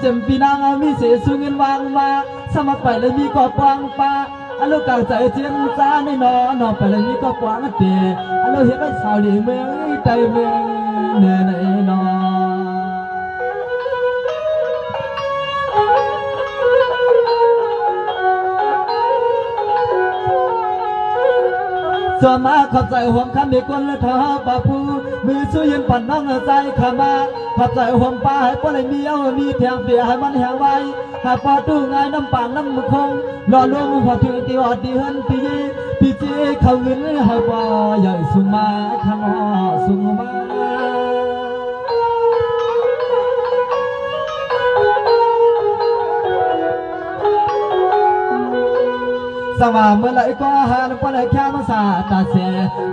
จมปีนางมีเสสุเงินวางมาสมัครไปเลยมีก็ปวงป้าอลูกกางใจเจียนซาในนอนอไปเลยมีก็ปวงเตะอลูเห็นไอ้สาวดีเมืองใจเมืองเนื้อในนอส่วนมาขอบใจห่วงคำมีคนละท้อปะผู้มือช่วยยืนปั่นน้องใจขามาขอบใจห่วงป้าให้ป้าเลยมีเอามีแทงเปียให้มันแหงไว้หากป้าตู้ง่ายน้ำปางน้ำคงรอลวงพอถึงตีอดตีหันตีปีเจเขาเงินให้ป้าใหญ่สุมาข้างห่อสุมาสว่าเมื่อไรก็หาปนแค่มาสาตาเส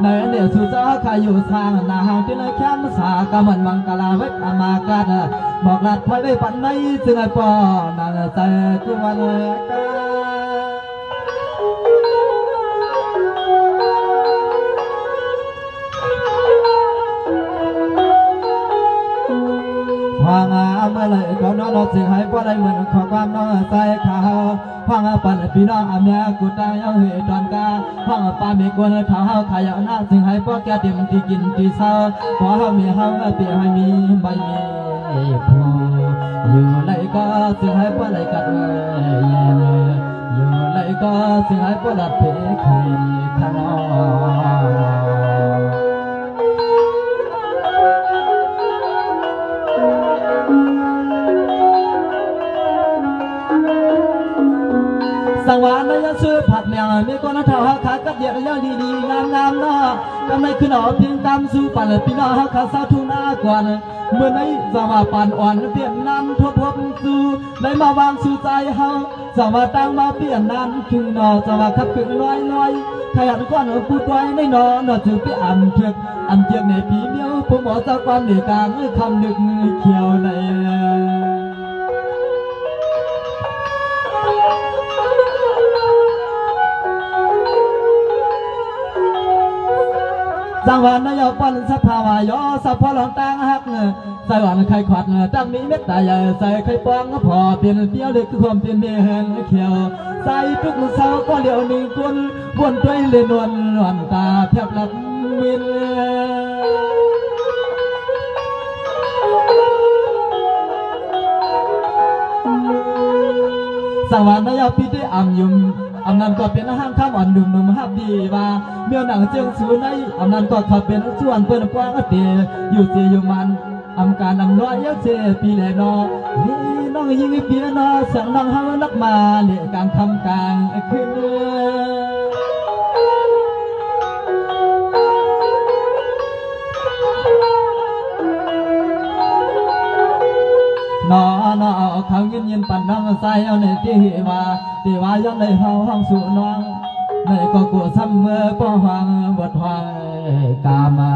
ในเดียวสุดจะขายอยู่ทางนาหางที่ในแค่มาสากำมันวังกลาเวทอามากัดบอกลัดพอยไปปั่นในซึ่งไอ้ปอนางใจกุวันกาฟังเมื่อไรก็นอนสิ่งให้ปนได้เหมือนขอความน้อยใจเขาฟังปั่นพี่น้องอเมียกูตายเอาเหตุตอนกาฟังป้ามีคนเท้าขายเอาหน้าสิ่งให้พวกแกเต็มที่กินที่เศร้าพอเฮามีเฮาเปียให้มีใบมีผู้อยู่ไรก็สิ่งให้พวกไรกัดอยู่ไรก็สิ่งให้พวกรัดเพคีขนอสังวานยาซื้อผัดเมียงมีคนเท่าขากัดเดียดยาดีๆงามๆเนาะกำไรขึ้นเอาเพียงตามสู้ปั่นพี่น้องขาสาวทุ่งนาก่อนเมื่อในสังวาปั่นอ่อนเปลี่ยนนั้นทบสู้ได้มาวางสู่ใจเฮาสังวาตั้งมาเปลี่ยนนั้นคือเนาะสังวาขับขึ้นลอยขยันก้อนพูดไว้ในนอนถึงที่อ่ำเถือกอ่ำเทียงในปีเดียวผมบอกจากความเหนื่อยกลางคำนึกเขียวในสังวานยอปันสภาวายอสัพพลองตังหักใส่หวานไข่ขวัดตั้งมีเม็ดตาใหญ่ใส่ไข่ปองพอเปลี่ยนเตี้ยวเล็กคือความเปลี่ยนเบี้ยเหินเขียวใส่ทุกเสาก็เหลียวหนึ่งคนบนด้วยเลยนวลหวานตาแทบหลับมินสังวานยอปีที่อ่ำยุ่มอำนั้นก็เป็นห้างข้ามอ่อนดุมฮับดีว่าเมียวหนังเจียงสูในอำนั้นก็ขับเป็นส่วนเปิ้นกว้างเตอยู่เสียอยู่มันอำการนำร้อยเสียปีแลนอนี่น้องยิงเปียนอสั่งน้องเฮานักมาเละกลางคำกลางขึ้นนอนเขาเย็นปั่นน้องใส่เอาในที่ว่าย้อนในห้องสู่น้องในก็กูซ้ำเมื่อป้อหังบทหังกามา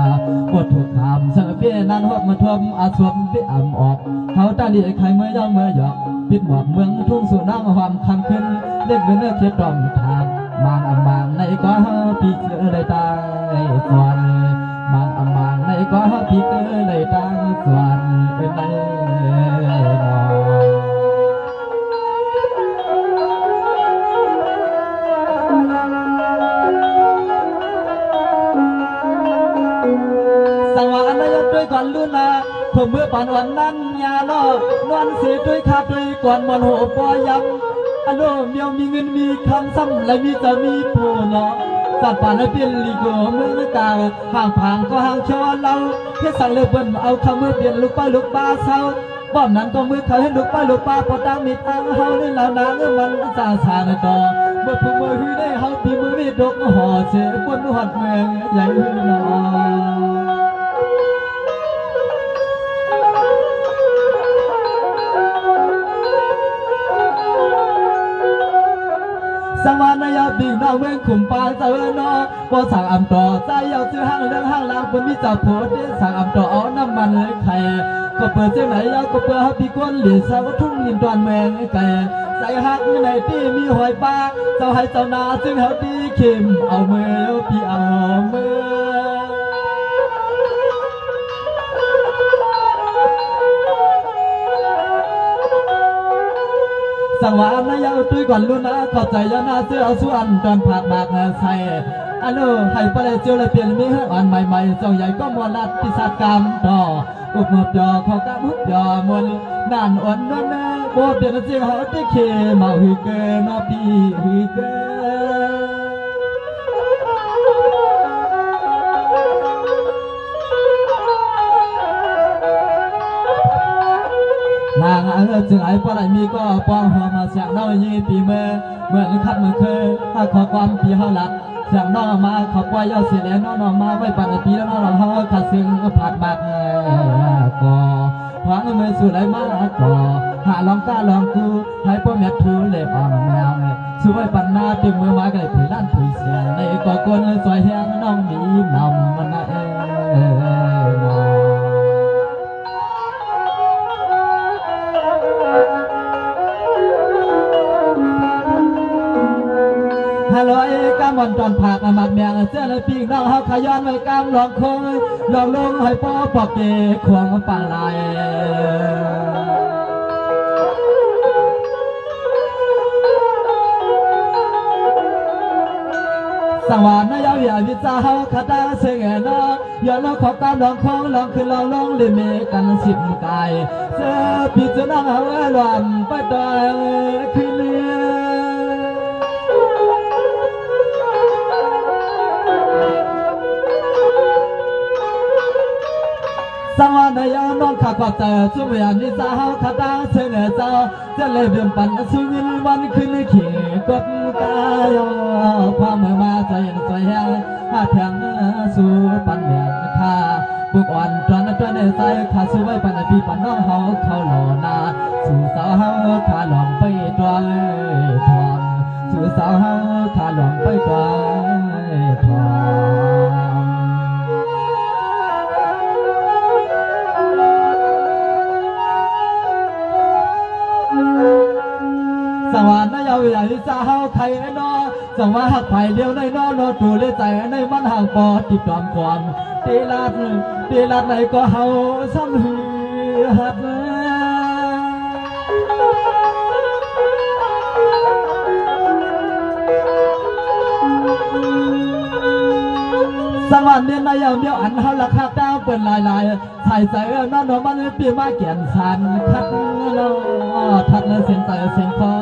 บทถูกขามเสเปียนั้นหดมาทวมอาสวมปีอ่ำออกเขาตาดีใครเมื่อย่องเมื่อหยอกปิดหมอกเมืองทุ่งสู่น้องความคำขึ้นเล่นเป็นเนื้อเขียดดอมทางบางอ่ำบางในก็ปีเสือเลยตายส่วนบางอ่ำบางในก็ปีเสือเลยตายส่วนเป็นในก่อนลุ่นนะผมเมื่อป่านวันนั้นยาโนนวลเสียด้วยขาดด้วยก่อนมันโหปอยำอันโนเมียวมีเงินมีคำซ้ำและมีจะมีผู้เนาะสัตว์ป่าในเปลี่ยนลีโกมือกาห่างผางก็ห่างชอเราเพื่อสั่งเลือกเบิ้ลเอาคำมือเปลี่ยนลูกป้าลูกป้าเศร้าป้อมนั้นก็มือเขาให้ลูกป้าพอตั้งมีทางเฮาในเหล่านางมันสาสานต่อเมื่อผู้มือหื้อได้เฮาปีมือมีดกห่อเสียปนหัดเมืองใหญ่หื้อเนาะสังวานยาปีน้องเมืองขุมปานเจอเนาะพอสั่งอ่ำต่อใจเอาซื้อห้างเรื่องห้างลางบนมีจับโพดสั่งอ่ำต่อเอาน้ำมันไข่ก็เปิดเสียงไหนยาก็เปิดให้พี่ก้นหรือสาวทุ่งลินดอนเมืองไก่ใส่หักในที่มีหอยปลาเจ้าให้เจ้านาซึ่งเขาดีเข็มเอามือพี่เอามือ เ สังวานายาวตุ้ยก่อนลุ้นนะขอบใจยานาเสื้อส่วนตอนผักบากใส่อันโนให้ปลาเจียวเลยเปลี่ยนมีให้อ่อนใหม่ๆเจ้าใหญ่ก็มวลรัดพิศากรรมต่ออุบหมบยอขอกำหุบยอมวลนานอ่อนนั่นนะโบเปลี่ยนเจียวเขาได้เคมาหือเกนอปีหือเกนางจึงไอ้ปลายมีก็ปองหัวมาเสียงน้อยยี่ปีเมื่อขับมือเคยถ้าขอความปีเขาหลักเสียงน้องมาขับไว้ยอดเสียแล้วน้องมาไว้ปัดปีแล้วน้องเขาขัดซึ่งผัดบากก่อหวังมือสู่ไหลมาก่อหาลองกล้าลองกูให้พ่อแม่ทูเล็บอ่อนแมวสู้ไว้ปัดหน้าตึงมือมาก็เลยผีล้านผีเสียในก่อก้นสวยแห้งน้องมีนำมันฮัลโหลกำมันจอนผักหมักเมียงเสื้อในปีกน้องเขาขย้อนไว้กำลองคงลองลงให้พ่อปอกเกะควงปลาไหลสังวานยาวอย่าวิจาเขาขาตาเสงนอย่าลองขอกำลองคงลองขึ้นลองลงลิเมกันสิบกายเสื้อปีจะนั่งเอาหลวมไปดอยขึ้นเรือสังวานยาวนอนขาขอบใจช่วงเวลานี้สาวขาตาเสงเจ้าจะเลยเบี่ยงปันสู้เงินวันขึ้นเขี่ยกดกายความเมื่อมาใจสวยแห้งหาแทงสู้ปันเมียนข้าบุกอ่อนจวนในใจข้าสู้ไว้ปันพี่ปันน้องเขาเขาหล่อนาสู่สาวเขาข้าหลงไปจวนทองสู่สาวเขาข้าหลงไปจวนทองสังวานยาวใหญ่จะเฮาไทยนอสังวาหักไผ่เลี้ยวในนอนอตูเลยใจในมันห่างปอติดตามความตีลาดไหนก็เฮาซ้ำหือหัดสังวานเนี่ยนายาวเดียวอันเฮาราคาดาวเปิดลายใส่ใจนั่นมันปีมาเกียนสันคัดทัดเส้นใจเส้นคอ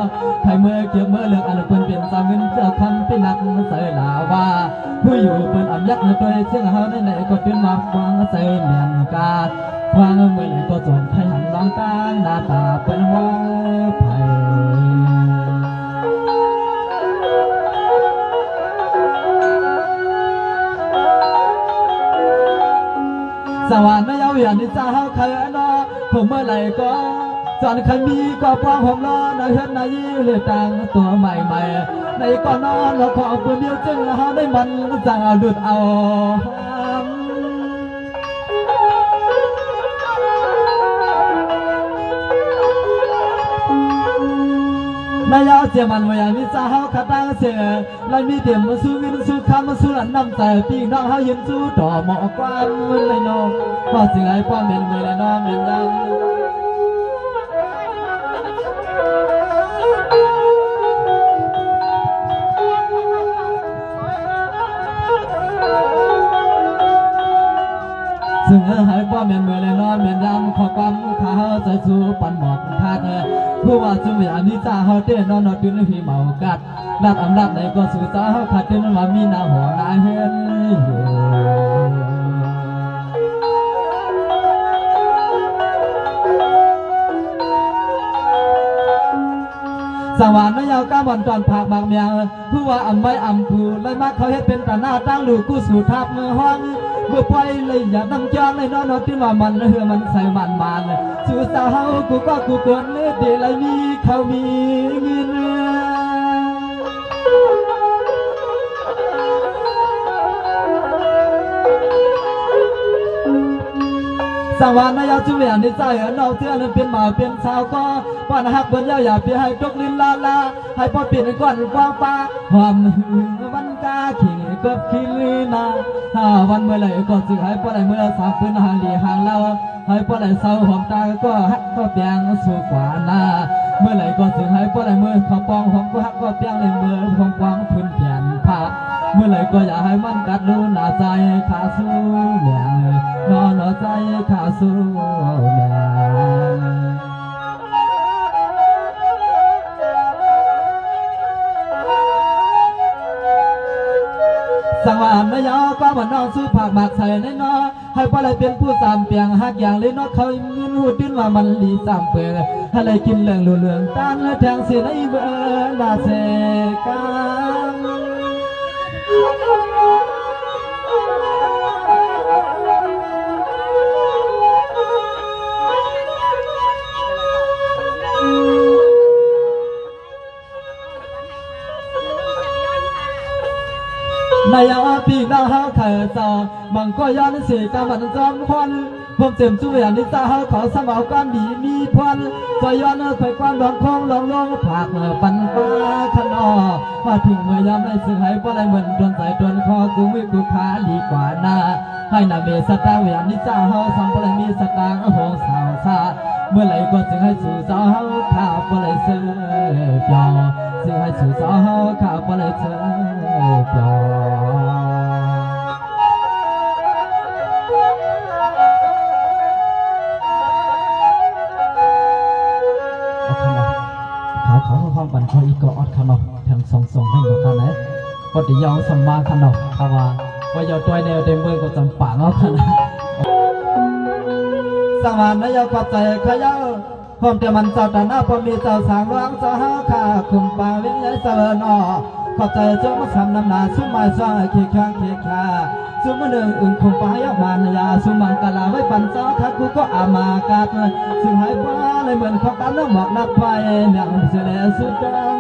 ไทยเมื่อเกี่ยวเมื่อเลือกอันเป็นเปลี่ยนสามเงินเจ้าคำเป็นหนักใส่ลาว่าผู้อยู่เป็นอับยักษ์ในตัวเชื่อเฮาในไหนก็เป็นมาฟังใส่เมียนกาฟังเมื่อไหร่ก็จนไทยหันร้องกลางหน้าตาเป็นว่าไผ่สวรรค์ยาวอย่างนี้จะเฮาใครนอผมเมื่อไหร่ก็จอนคันมีก็พร้อมผมรอในเฮือนในเลยต่างตัวใหม่ในก่อนนอนเราขอปืนเดียวจึงเฮาได้มันจะเอาดุดเอานายเอาเสียมันมาอย่างนี้จะเฮาขาตั้งเสียและมีเดียมสู้วินสู้คำสู้หลันน้ำใจพี่น้องเฮายืนสู้ต่อหมอกความเลยน้องพอสิ่งไรพ่อเมียนมือเลยน้องเมียนดังซึ่งหายพ่อเมียนมือเลยน้องเมียนดังขอความข้าใจสู้ปันหมอกคาดผู้ว่าจุ่มอย่างนี้จ้าเฮาเต้นนอนตื่นให้เมากัดรัดอำนาจไหนก็สู่จ้าเฮาขาดเต้นว่ามีหน้าหัวหน้าเฮือนสวรรค์ยาวก้าบอลจอนผักบางเมียงผู้ว่าอ่ำไม่อ่ำผู้ไล่มาเขาเฮ็ดเป็นตาหน้าตั้งลูกกู้สู่ทับมือห้องเมื่อไปเลยอย่าต้องจ้องเลยนอนที่ว่ามันเฮือมันใส่มันมาเลยสู่สาวเฮากูก็กูเกินเลยเดี๋ยวไรมีเขามีเงินสวรรค์ยาวจุ่มอย่างนี้ใจนอกเทื่อนั้นเป็นหมาเป็นสาวก็ป้อนหักเบิ้ลยาวอย่าเพียให้ตกลิ้นลาให้พ่อเปลี่ยนก้อนกว้างฟ้าหอมวันกาขี่กบขี้ลีนาวันเมื่อไรก็สึกให้พ่อไหนเมื่อสาวปืนห่างเล่าให้พ่อไหนเศร้าหอมตาก็ฮักก็แดงสู่กว่านาเมื่อ มื่อไหร่ก็สึงให้เมื่อไหร่เมื่อเขาปองของก็ฮักก็เปียงเลยเมื่อของกวางพื้นแผ่นผ้าเมื่อไหร่ก็อย่าให้มันกัดรูหน้าใจขาสู้แม่นอนใจขาสู้แม่สังวานนายก็มันน้องสู้ผักหมากใส่ในนอให้พ่อเลยเป็นผู้สามเปียงหักอย่างเลยนอเขาเงินหูดิ้นว่ามันลีสามเปียงให้เลยกินเหลืองเหลืองตานและแทงเสียในเบอร์นาเซกันนายพี่น้องเขาเถิดต่อบังก็ย้อนสีกำมันจอมควันผมเต็มจุยานิตาเขาขอสมาวกันดีมีพวันจอยย้อนเคยความดองคงลองลงผากเมื่อปันฟ้าขนอมาถึงเมื่อยามในสื่อให้เพราะอะไรเหมือนโดนใส่โดนคอกูไม่กูขาดีกว่าหน้าให้นาเบสตาเวียนิตาเขาสองเพราะอะไรมีสตางค์โหงสาวซาเมื่อไหร่ก็จึงให้สู่สาวเขาข้าเพราะอะไรเสือยอซึ่งให้สู่สาวเขาข้าเพราะอะไรเสือยอเขาความบันคอยอีกก็อดขนมทางส่งให้หมดกันนะปฏิยองสมมาขนมคำว่าว่าอย่าตัวแนวเต็มเมืองก็จำปางเอาขนาดสังวานนายขอบใจขยาพร้อมแต่มันเจ้าตาหน้าพอมีเจ้าสางร้างเจ้าหาข้าคุมป่าเลี้ยงใหญ่เสวนอขอบใจเจ้ามาทำน้ำหนาสุ่มไม้ซ้อยเคียข้างเคียขาสุ่มหนึ่งอุ่นคุมป่ายามานยาสุ่มมังกลาไว้ปันเจ้าข้ากูก็อามากัดซึ่งหายฟ้าเลยเหมือนขอบตาน้ำหมอกนักไฟเมียงเสลสุดดัง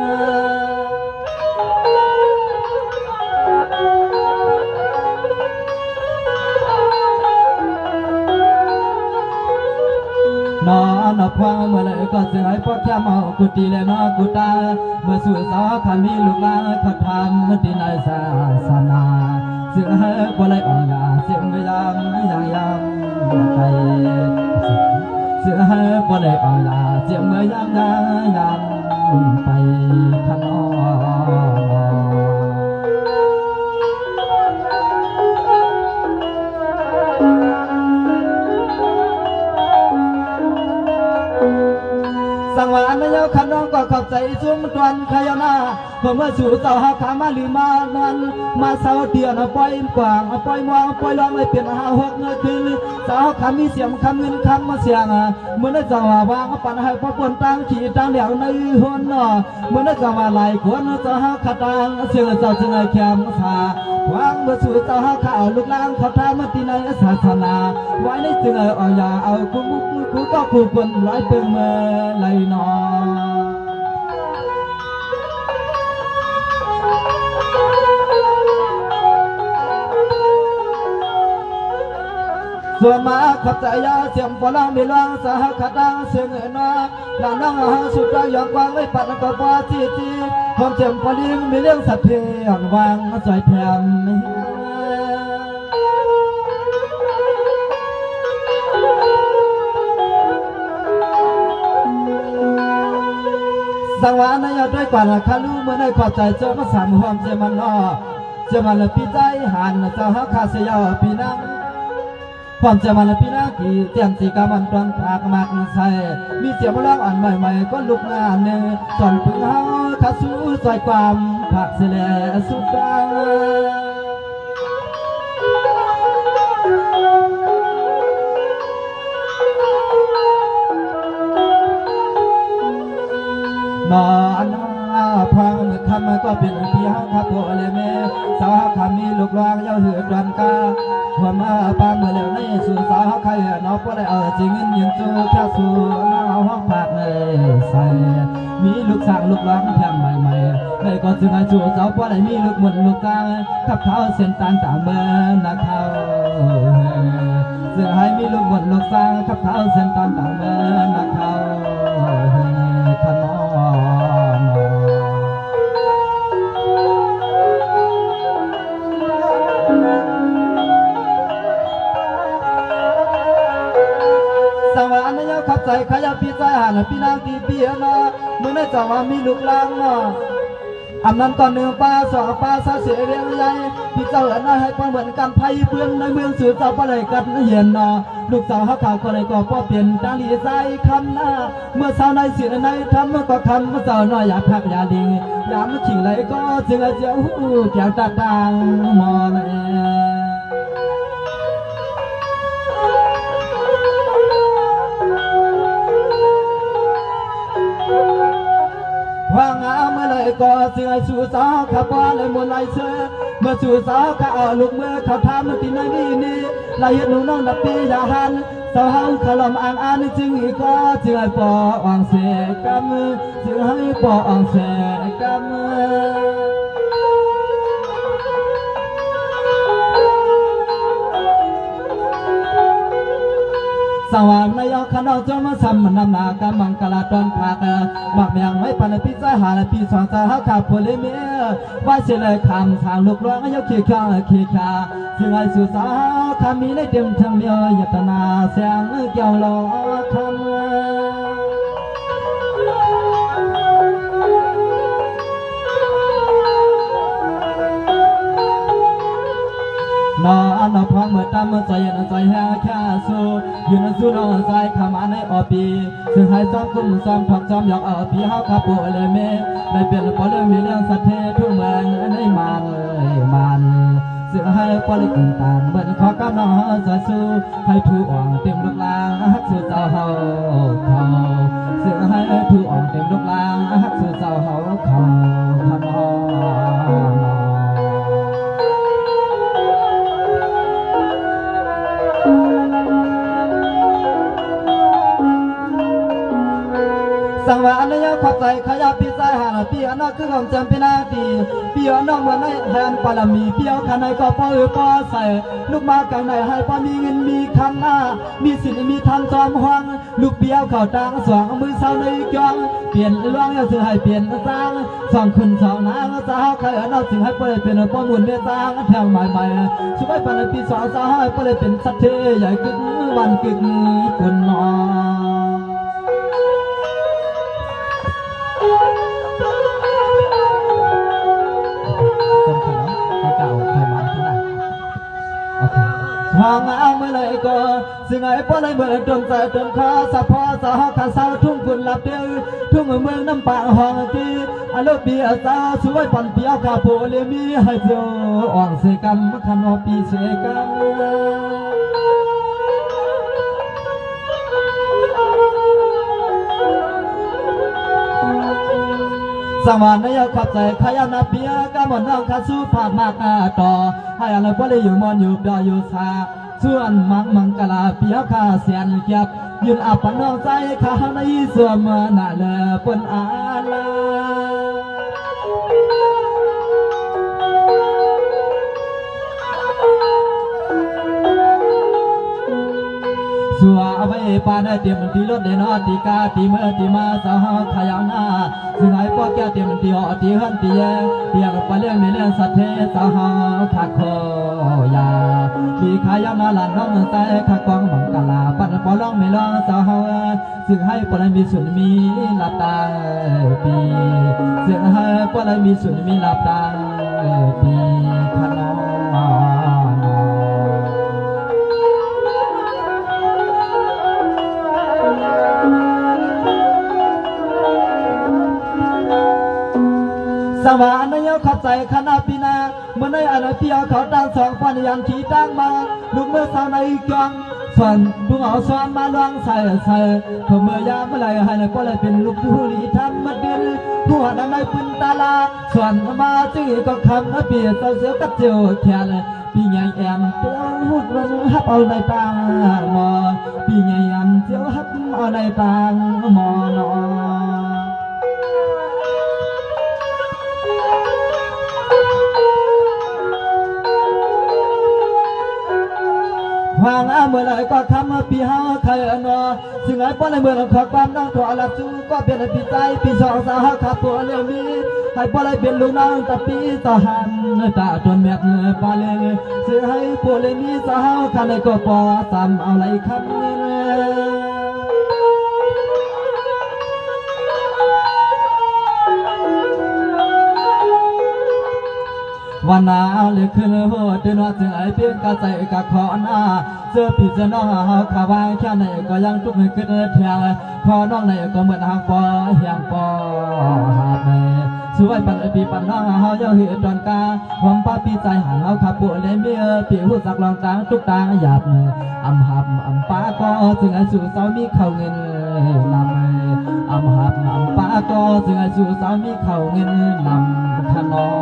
นอนพวงเมื่อไรก็เสียให้พวกแค่เมากุฏิเลยนอกุตาเมื่อสู่สาวขามีลูกหลานเขาทำมื่อที่ในศาสนาเสียให้พวกไรอ่อนยาเสียงยังไปเสียให้พวกไรอ่อนยาเสียงยังไปข้างนอกสังวานนายขันน้องก็ขอบใจซุ้มตวนขยนาเมื่อสู่เสาหาขามาหรือมานอนมาเสาเตียนปล่อยกว่างปล่อยมองปล่อยลองไม่เปลี่ยนหาหกเงยคืนเสาขามีเสียงคำเงินคำมาเสียงเมื่อได้จังหวะวางปันให้พระปนตั้งขี่ตั้งเหลียวในหัวนอเมื่อได้จังหวะไหลขวนเสาหาขาตังเสียงเสาจึงไอแคมสาวางเมื่อสู่เสาหาขาเอาลูกหลานเขาทำมาที่ในศาสนาไว้ในจึงเอาอย่าเอากูมุกกูก็กูปนไหลเปิงเมื่อไหลนอส่วนมาขับใจยาเสียงปลามีลางสหขัดดังเสียงเนาะหลังนั่งหาสุดใจอย่างกว้างไม่ปัดก็ปาจีความเสียงปลิงมีเรื่องสัตว์เพียงวางสายแถมสังวานนายด้วยกว่าราคาลูเมื่อได้ขอใจเจ้ามาสามความเจมันนอเจมันละปีใจหันเจ้าหาคาเสียปีนังความเจมันละปีนังกี่เตียมสีกามันตอนผากมากใส่มีเสียงร้องอ่อนใหม่ๆก็ลุกงานเนื้อจนพึ่งเฮาขาสู้ซอยความผักเสลสุดดังนอนพังคำก็เป็นพี่ฮักขับโผล่เมสาวคำมีลูกลางเย้าหืดรันกาหัวมาปางเมื่อเร็วในสู่สาวใครนอกก็ได้เอาจริงเงินยืนจูแค่สู่น้าห้องผักเลยใส่มีลูกสางลูกลางแถมใหม่ๆได้ก็จึงให้สู่สาวก็ได้มีลูกหมุนลูกกลางขับเท้าเส้นตานตามเมื่อนักเขาซึ่งให้มีลูกหมุนลูกสางขับเท้าเส้นตานตามเมื่อนักเขาขนอสังวานนายขับใจขยับปีใจหัน านพี่นางตีเปียนะเมื่อได้จะว่ามีลูกหลานนะอำนั้นก่อนหนึ่งป้าสองป้าซาเสียเรียงใหญ่พี่เจ้าอันนั้นให้ความเหมือนกันไพ่เพื่อนในเมืองสื่อเจ้าปะเลยกันเห็นนะลูกสาวเขาข่าวคนไหนก็พอเปลี่ยนตาลีใจคำหน้าเมื่อสาวในสิ่งในทำเมื่อก็คำเมื่อสาวน้อยอยากพักอยากลิงอยากมาขิงไหลก็จึงเจียวแก้วตาต่างมอเลยว่างาเมื่อไรก็เสือสู่สาวขับว่าเลยมวลไหลเสือเมื่อสู่สาวข้าเอาลูกเมื่อเขาทำมันตีในนี่ไหลหนูน้องนับปียาหันสาวเขาขลมอ่างอ่านจึงอีกก็จึงให้ปออ่างเสกำจึงให้ปออ่างเสกำสว่างในยอขนองจมาซ้ำมันนำหนากำมังกลาตอนผากบักเมียงไม่ปันพิจารณาปีสองสาหาขาผลเมียว่าเฉลยคำทางลูกร้องยกขี้ข้าขี้ขาซึ่งไอ้สุสาคำมีในเต็มทั้งเมียยตนาเสียงเกี่ยวล้อคำนอนพองเมื่อตามเมื่อใจยันใจแห่แค่สู้ยืนสู้น้องใจขมาในอปีซึ่งให้ซ้อมกุ้มซ้อมผักซ้อมอยากเอาปีเฮาขับปูเลยเมได้เปลี่ยนพอเรื่องมีเรื่องสัตว์เททุ่งเมืองในมันซึ่งให้พอเลยกินตานเบิ่นขอกำน้องจะสู้ให้ถูอ่องเต็มลูกลางฮักสู่เจ้าเฮาเขาซึ่งให้ถูอ่องเต็มลูกลางฮักสู่เจ้าเฮาเขาทำนองสังวาอันยาขอบใจขยาพิจารณาปีอันนั้นคือของจำเป็นนาทีปีอันนั้นเมื่อในแทนปาลมีปีเอาขันในก็พอก็ใส่ลูกมาไก่ในให้พอมีเงินมีคำหน้ามีสินมีทันจอมห้องลูกเบี้ยวเข่าตังสองมือเศร้าในกองเปลี่ยนล่วงจะให้เปลี่ยนสร้างสองคุณสองนางสาวใครอันนั้นจึงให้เปิดเป็นป้อมุนเนื้อสร้างแถวใหม่ๆช่วยปานปีสองสาวให้เปิดเป็นสัตว์เทใหญ่กึ่งวันกึ่งคุณนอห่างเอาเมื่อไรก็สิ่งไอ้พอในเมื่อจนใจจนขาสะพอสะหขาสาวทุ่งคุณหลับเดียวทุ่งเมืองน้ำปางห้องกีอารมณ์เบียสาวสวยปันเปียวข้าโพเลมีให้เจ้าอ่อนเสกันขันอปีเสกันสมานยาขับใจขยันนาเปียกำมันน้องข้าสู้ผ่านมากต่อให้อะไรพอเลยอยู่มอนอยู่เดียวอยู่สาส่วนมังกลาเปียข้าเสียนเก็บยืนอับปนน้องใจข้าในส่วนมาหน้าเลปนอาลาสัวเอาไว้ปานเตรียมตีรถเดินตีกาตีเมื่อตีมาสาวขยันหน้าซึ่งไอ้พวกแกเตรียมตีหอตีหันตีแย่เปียกไปเรื่องมีเรื่องสัตว์เทสาวขาคอยาปีขายามาหลานน้องใจขากองมังกลาปันปอล่องไม่ล่องสาวซึ่งให้ปนมีสุนมีหลับตาปีซึ่งให้ปนมีสุนมีหลับตาปีขนอสวรรค์นายขับใจคณะปีนาเมื่อในอนาเปียเขาตั้งสองพันยันขี่ตั้งมาลูกเมื่อสาวในกองส่วนลูกเอาซ้อมมาลองใส่เขาเมื่อยามเมื่อไรให้ก็เลยเป็นลูกผู้ลีทำมาเดินผู้หันในปืนตาลาส่วนมาจื้อก็คำเปียเสียวกับเจียวแขนปีใหญ่แอมเตี้ยวหุดวันฮับเอาในตาหมอปีใหญ่แอมเตี้ยวฮับเอาในตาหมอนอวางอาเมื่อไรก็คำปีห้าใครอนอสิ่งไหนป้อนในเมื่อขอความนั่งถั่วหลับสู้ก็เป็นปีใจปีสองสาวขับตัวเรื่องนี้ให้ป้อนเลยเป็นลูกน้องตะปีต่อหันตาจนแม่เงยปาเลยสื่อให้พวกเลยมีสาวขันเลยก็ปอซ้ำเอาไรคำนี้ วันนาเลยขึ้นหัวเดินว่าจึงไอเพียงกะใจกะขอหน้าเจอพี่เจอน้องเฮาขาวายแค่ไหนก็ยังทุกข์ขึ้นเทียงขอน้องไหนก็เหมือนหางปอเฮียงปอหาแม่สวยปันปีปันน้องเฮาเยาเหียดอนกาหอมป้าปีใจหันเฮาขับปุ่นเลยเมียปีหูสักลองกลางทุกตาหยาบอำหับอำป้าก็จึงไอสู่เสามีเข้าเงินนำอำหับอำป้าก็จึงไอสู่เสามีเข้าเงินนำขนม